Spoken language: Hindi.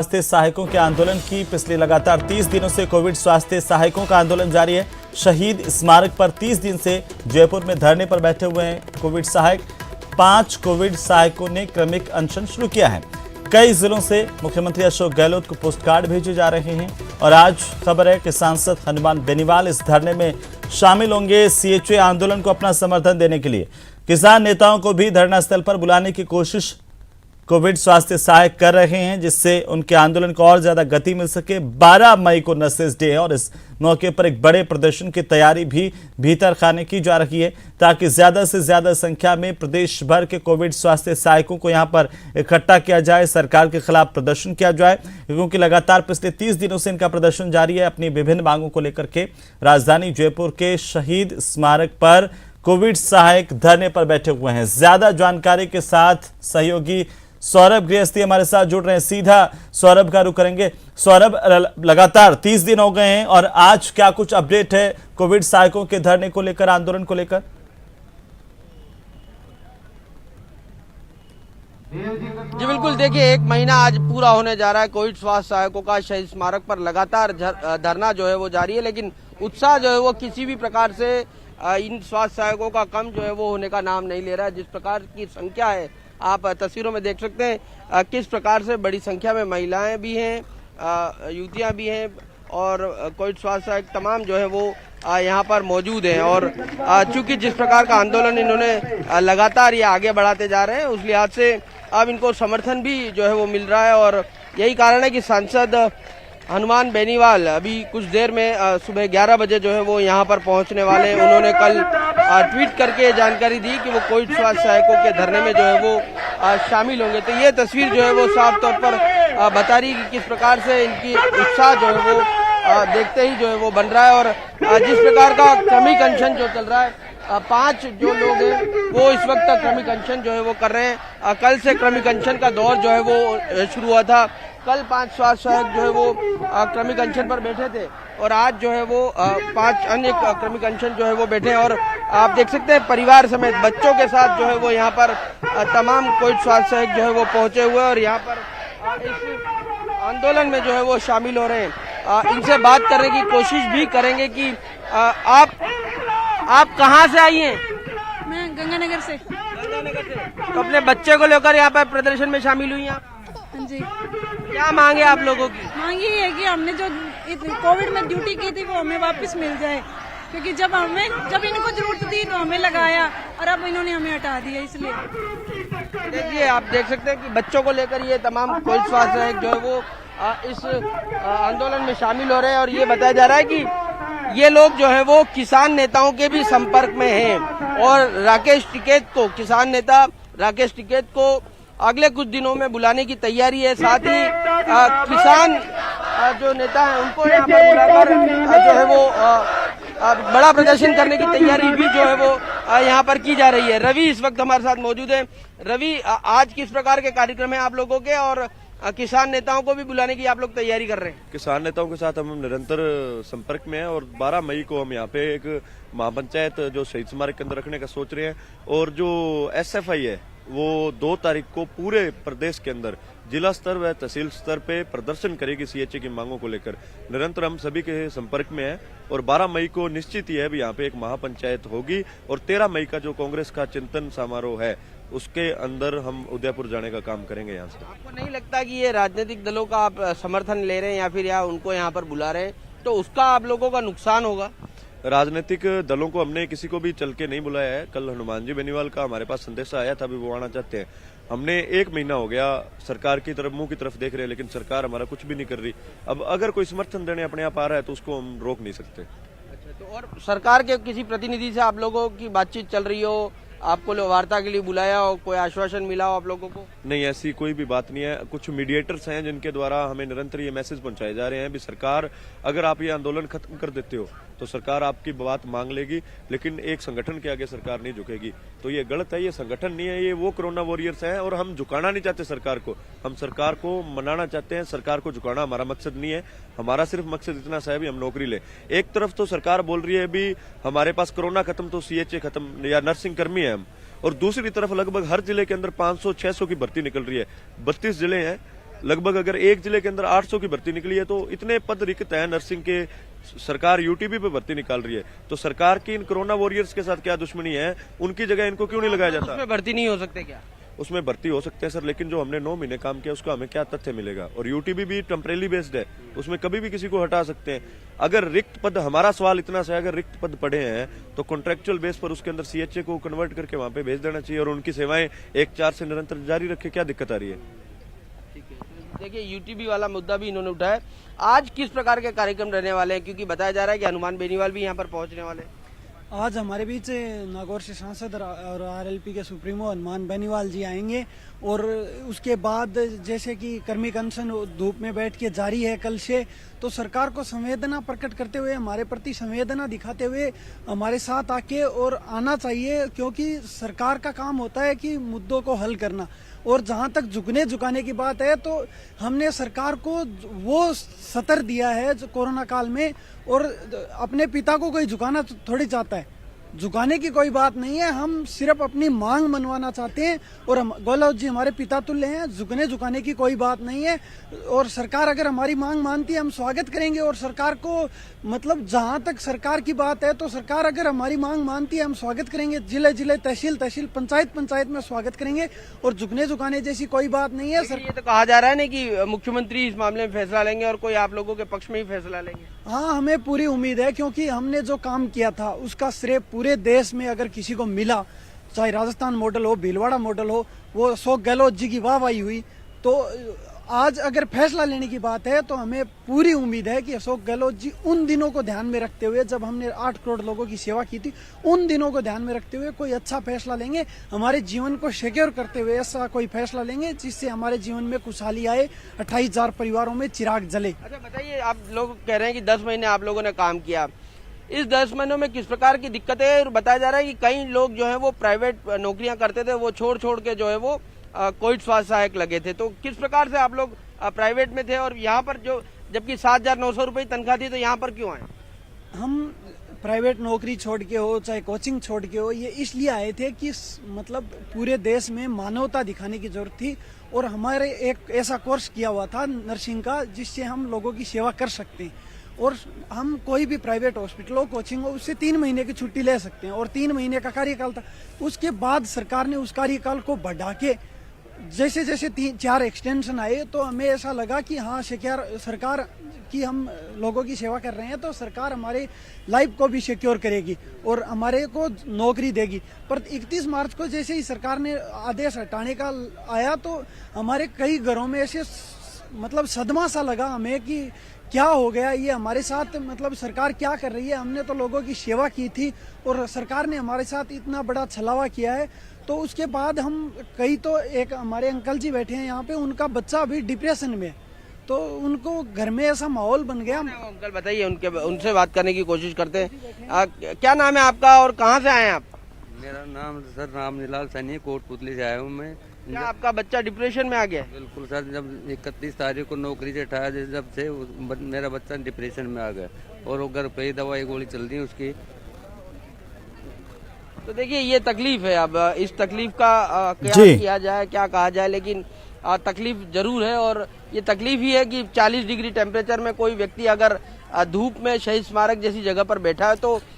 स्वास्थ्य सहायकों के आंदोलन की पिछले लगातार 30 दिनों से कोविड स्वास्थ्य सहायकों का आंदोलन जारी है। शहीद स्मारक पर 30 दिन से जयपुर में धरने पर बैठे हुए हैं कोविड सहायक। 5 कोविड सहायकों ने क्रमिक अनशन शुरू किया है। कई जिलों से मुख्यमंत्री अशोक गहलोत को पोस्ट कार्ड भेजे जा रहे हैं और आज खबर है कि सांसद हनुमान बेनीवाल इस धरने में शामिल होंगे। सीएचओ आंदोलन को अपना समर्थन देने के लिए किसान नेताओं को भी धरना स्थल पर बुलाने की कोशिश कोविड स्वास्थ्य सहायक कर रहे हैं, जिससे उनके आंदोलन को और ज्यादा गति मिल सके। 12 मई को नर्सेज डे है और इस मौके पर एक बड़े प्रदर्शन की तैयारी भी भीतर खाने की जा रही है, ताकि ज्यादा से ज्यादा संख्या में प्रदेश भर के कोविड स्वास्थ्य सहायकों को यहां पर इकट्ठा किया जाए, सरकार के खिलाफ प्रदर्शन किया जाए, क्योंकि लगातार पिछले 30 दिनों से इनका प्रदर्शन जारी है। अपनी विभिन्न मांगों को लेकर के राजधानी जयपुर के शहीद स्मारक पर कोविड सहायक धरने पर बैठे हुए हैं। ज्यादा जानकारी के साथ सहयोगी सौरभ गृहस्थी हमारे साथ जुड़ रहे हैं। सीधा सौरभ का रुख करेंगे। सौरभ, लगातार 30 दिन हो गए हैं और आज क्या कुछ अपडेट है कोविड सहायकों के धरने को लेकर, आंदोलन को लेकर? जी बिल्कुल, देखिए 1 महीना आज पूरा होने जा रहा है कोविड स्वास्थ्य सहायकों का शहीद स्मारक पर लगातार धरना जो है वो जारी है, लेकिन उत्साह जो है वो किसी भी प्रकार से इन स्वास्थ्य सहायकों का कम जो है वो होने का नाम नहीं ले रहा है। जिस प्रकार की संख्या है आप तस्वीरों में देख सकते हैं, किस प्रकार से बड़ी संख्या में महिलाएं भी हैं, युवतियां भी हैं और कोविड स्वास्थ्य सहायक तमाम जो है वो यहाँ पर मौजूद हैं। और चूंकि जिस प्रकार का आंदोलन इन्होंने लगातार ये आगे बढ़ाते जा रहे हैं, उस लिहाज से अब इनको समर्थन भी जो है वो मिल रहा है और यही कारण है कि सांसद हनुमान बेनीवाल अभी कुछ देर में सुबह 11 बजे जो है वो यहाँ पर पहुँचने वाले हैं। उन्होंने कल ट्वीट करके जानकारी दी कि वो कोविड स्वास्थ्य सहायकों के धरने में जो है वो शामिल होंगे। तो ये तस्वीर जो है वो साफ तौर पर बता रही कि किस प्रकार से इनकी उत्साह जो है वो देखते ही जो है वो बन रहा है। और जिस प्रकार का क्रमिक अनशन जो चल रहा है, 5 जो लोग हैं वो इस वक्त क्रमिक अनशन जो है वो कर रहे हैं। कल से क्रमिक अनशन का दौर जो है वो शुरू हुआ था। कल 5 स्वास्थ्य सहायक जो है वो क्रमिक अनशन पर बैठे थे और आज जो है वो 5 अन्य क्रमिक अनशन जो है वो बैठे हैं। और आप देख सकते हैं परिवार समेत बच्चों के साथ जो है वो यहाँ पर तमाम कोविड स्वास्थ्य सहायक जो है वो पहुंचे हुए और यहाँ पर इस आंदोलन में जो है वो शामिल हो रहे हैं। इनसे बात करने की कोशिश भी करेंगे कि आप कहाँ से आई हैं? मैं गंगानगर से। तो अपने बच्चे को लेकर यहाँ पर प्रदर्शन में शामिल हुई आप? हाँ जी। क्या मांगे आप लोगों की? मांग ये है कि हमने जो कोविड में ड्यूटी की थी वो हमें वापस मिल जाए, क्योंकि जब इनको जरूरत थी तो हमें लगाया और अब इन्होंने हमें हटा दिया। इसलिए देखिए, आप देख सकते हैं कि बच्चों को लेकर ये तमाम कोविड स्वास्थ्य सहायक जो है वो इस आंदोलन में शामिल हो रहे हैं और ये बताया जा रहा है कि ये लोग जो है वो किसान नेताओं के भी संपर्क में हैं और राकेश टिकैत को, किसान नेता राकेश टिकैत को अगले कुछ दिनों में बुलाने की तैयारी है। साथ ही किसान जो नेता हैं उनको यहाँ पर बुलाकर जो है वो बड़ा प्रदर्शन करने की तैयारी भी जो है वो यहाँ पर की जा रही है। रवि इस वक्त हमारे साथ मौजूद है। रवि, आज किस प्रकार के कार्यक्रम है आप लोगों के और किसान नेताओं को भी बुलाने की आप लोग तैयारी कर रहे हैं? किसान नेताओं के साथ हम निरंतर संपर्क में हैं और 12 मई को हम यहाँ पे एक महापंचायत जो शहीद स्मारक के अंदर रखने का सोच रहे हैं और जो एसएफआई है वो 2 तारीख को पूरे प्रदेश के अंदर जिला स्तर व तहसील स्तर पे प्रदर्शन करेगी सीएचए की मांगों को लेकर। निरंतर हम सभी के संपर्क में हैं और 12 मई को निश्चित ही है यहाँ पे एक महापंचायत होगी और 13 मई का जो कांग्रेस का चिंतन समारोह है उसके अंदर हम उदयपुर जाने का काम करेंगे। यहाँ से आपको नहीं लगता कि ये राजनीतिक दलों का आप समर्थन ले रहे हैं या फिर उनको यहाँ पर बुला रहे हैं तो उसका आप लोगों का नुकसान होगा? राजनीतिक दलों को हमने किसी को भी चल के नहीं बुलाया है। कल हनुमान जी बेनीवाल का हमारे पास संदेश आया था, अभी वो आना चाहते हैं। हमने 1 महीना हो गया सरकार की तरफ, मुंह की तरफ देख रहे हैं, लेकिन सरकार हमारा कुछ भी नहीं कर रही। अब अगर कोई समर्थन देने अपने आप आ रहा है तो उसको हम रोक नहीं सकते। अच्छा, तो और सरकार के किसी प्रतिनिधि से आप लोगों की बातचीत चल रही हो, आपको वार्ता के लिए बुलाया हो, कोई आश्वासन मिला हो आप लोगों को? नहीं, ऐसी कोई भी बात नहीं है। कुछ मीडिएटर्स हैं जिनके द्वारा हमें निरंतर ये मैसेज पहुंचाए जा रहे हैं भी सरकार, अगर आप ये आंदोलन खत्म कर देते हो तो सरकार आपकी बात मांग लेगी, लेकिन एक संगठन के आगे सरकार नहीं झुकेगी। तो ये गलत है, ये संगठन नहीं है, ये वो कोरोना वॉरियर्स हैं और हम झुकाना नहीं चाहते सरकार को। हम सरकार को मनाना चाहते हैं, सरकार को झुकाना हमारा मकसद नहीं है। हमारा सिर्फ मकसद इतना सा है भी हम नौकरी ले। एक तरफ तो सरकार बोल रही है भी हमारे पास कोरोना खत्म तो सीएचए खत्म या नर्सिंग कर्मी है हम, और दूसरी तरफ लगभग हर जिले के अंदर 500-600 की भर्ती निकल रही है। 32 जिले हैं लगभग अगर एक जिले के अंदर 800 की भर्ती निकली है तो इतने पद रिक्त हैं नर्सिंग के, सरकार यूटीबी पे भर्ती निकाल रही है। तो सरकार की इन कोरोना वॉरियर्स के साथ क्या दुश्मनी है, उनकी जगह इनको क्यों नहीं लगाया जाता? उसमें भर्ती नहीं हो सकते क्या? उसमें भर्ती हो सकते हैं सर, लेकिन जो हमने 9 महीने काम किया उसका हमें क्या तथ्य मिलेगा? और यूटीबी भी टेम्परेरी बेस्ड है, उसमें कभी भी किसी को हटा सकते हैं। अगर रिक्त पद, हमारा सवाल इतना सा है, अगर रिक्त पद पड़े हैं तो कॉन्ट्रेक्चुअल बेस पर उसके अंदर सीएचए को कन्वर्ट करके वहां पे भेज देना चाहिए और उनकी सेवाएं 1-4 से निरंतर जारी रखे। क्या दिक्कत आ रही है? ठीक है, देखिए यूटीबी वाला मुद्दा भी इन्होंने उठाया। आज किस प्रकार के कार्यक्रम रहने वाले हैं, क्योंकि बताया जा रहा है कि हनुमान बेनीवाल भी यहाँ पर पहुंचने वाले हैं? आज हमारे बीच नागौर से सांसद और आरएलपी के सुप्रीमो हनुमान बेनीवाल जी आएंगे और उसके बाद जैसे कि कर्मी अनशन धूप में बैठ के जारी है कल से, तो सरकार को संवेदना प्रकट करते हुए, हमारे प्रति संवेदना दिखाते हुए हमारे साथ आके और आना चाहिए, क्योंकि सरकार का काम होता है कि मुद्दों को हल करना। और जहां तक झुकने झुकाने की बात है तो हमने सरकार को वो सत्र दिया है जो कोरोना काल में, और अपने पिता को कोई झुकाना थोड़ी चाहता है, झुकाने की कोई बात नहीं है। हम सिर्फ अपनी मांग मनवाना चाहते हैं और हम गौलव जी हमारे पिता तुल्य हैं, झुकने झुकाने की कोई बात नहीं है। और सरकार अगर हमारी मांग मानती है हम स्वागत करेंगे, और सरकार को मतलब जहां तक सरकार की बात है तो सरकार अगर हमारी मांग मानती है हम स्वागत करेंगे, जिले जिले तहसील तहसील पंचायत पंचायत में स्वागत करेंगे, और झुकने झुकाने जैसी कोई बात नहीं है। ये तो कहा जा रहा है ना कि मुख्यमंत्री इस मामले में फैसला लेंगे और कोई आप लोगों के पक्ष में ही फैसला लेंगे। हाँ, हमें पूरी उम्मीद है, क्योंकि हमने जो काम किया था उसका श्रेय पूरे देश में अगर किसी को मिला, चाहे राजस्थान मॉडल हो, भीलवाड़ा मॉडल हो, वो अशोक गहलोत जी की वाहवाही हुई। तो आज अगर फैसला लेने की बात है तो हमें पूरी उम्मीद है कि अशोक गहलोत जी उन दिनों को ध्यान में रखते हुए, जब हमने 8 करोड़ लोगों की सेवा की थी, उन दिनों को ध्यान में रखते हुए कोई अच्छा फैसला लेंगे, हमारे जीवन को सिक्योर करते हुए ऐसा कोई फैसला लेंगे जिससे हमारे जीवन में खुशहाली आए, 28,000 परिवारों में चिराग जले। अच्छा बताइए, आप लोग कह रहे हैं कि 10 महीने आप लोगों ने काम किया, इस 10 महीनों में किस प्रकार की दिक्कतें हैं? और बताया जा रहा है कि कई लोग जो है वो प्राइवेट नौकरियां करते थे, वो छोड़ के जो है वो कोविड स्वास्थ्य सहायक लगे थे। तो किस प्रकार से आप लोग प्राइवेट में थे और यहाँ पर जो जबकि 7,900 रुपये तनख्वाह थी, तो यहाँ पर क्यों आए? हम प्राइवेट नौकरी छोड़ के हो चाहे कोचिंग छोड़ के हो, ये इसलिए आए थे कि मतलब पूरे देश में मानवता दिखाने की जरूरत थी, और हमारे एक ऐसा कोर्स किया हुआ था नर्सिंग का जिससे हम लोगों की सेवा कर सकते हैं। और हम कोई भी प्राइवेट हॉस्पिटल हो, कोचिंग हो, उससे 3 महीने की छुट्टी ले सकते हैं, और 3 महीने का कार्यकाल था। उसके बाद सरकार ने उस कार्यकाल को बढ़ा के जैसे जैसे 3-4 एक्सटेंशन आए, तो हमें ऐसा लगा कि हाँ, सरकार की हम लोगों की सेवा कर रहे हैं तो सरकार हमारे लाइफ को भी सिक्योर करेगी और हमारे को नौकरी देगी। पर 31 मार्च को जैसे ही सरकार ने आदेश हटाने का आया तो हमारे कई घरों में ऐसे मतलब सदमा सा लगा हमें कि क्या हो गया ये हमारे साथ, मतलब सरकार क्या कर रही है। हमने तो लोगों की सेवा की थी और सरकार ने हमारे साथ इतना बड़ा छलावा किया है। तो उसके बाद हम कई, तो एक हमारे अंकल जी बैठे हैं यहाँ पे, उनका बच्चा अभी डिप्रेशन में, तो उनको घर में ऐसा माहौल बन गया। अंकल बताइए, उनसे बात करने की कोशिश करते हैं। क्या नाम है आपका और कहाँ से आए हैं आप? मेरा नाम सर रामनीलाल सैनी, कोटपुतली से आया हूँ मैं। क्या आपका बच्चा डिप्रेशन में आ गया? बिल्कुल सर, जब 31 तारीख को नौकरी से हटाया, जब से मेरा बच्चा डिप्रेशन में आ गया और वो घर पे ही दवाई गोली चल रही है उसकी। तो देखिए, ये तकलीफ है। अब इस तकलीफ का क्या किया जाए, क्या कहा जाए, लेकिन तकलीफ जरूर है। और ये तकलीफ ही है कि 40 डिग्री टेम्परेचर में कोई व्यक्ति अगर धूप में शहीद स्मारक जैसी जगह पर बैठा है तो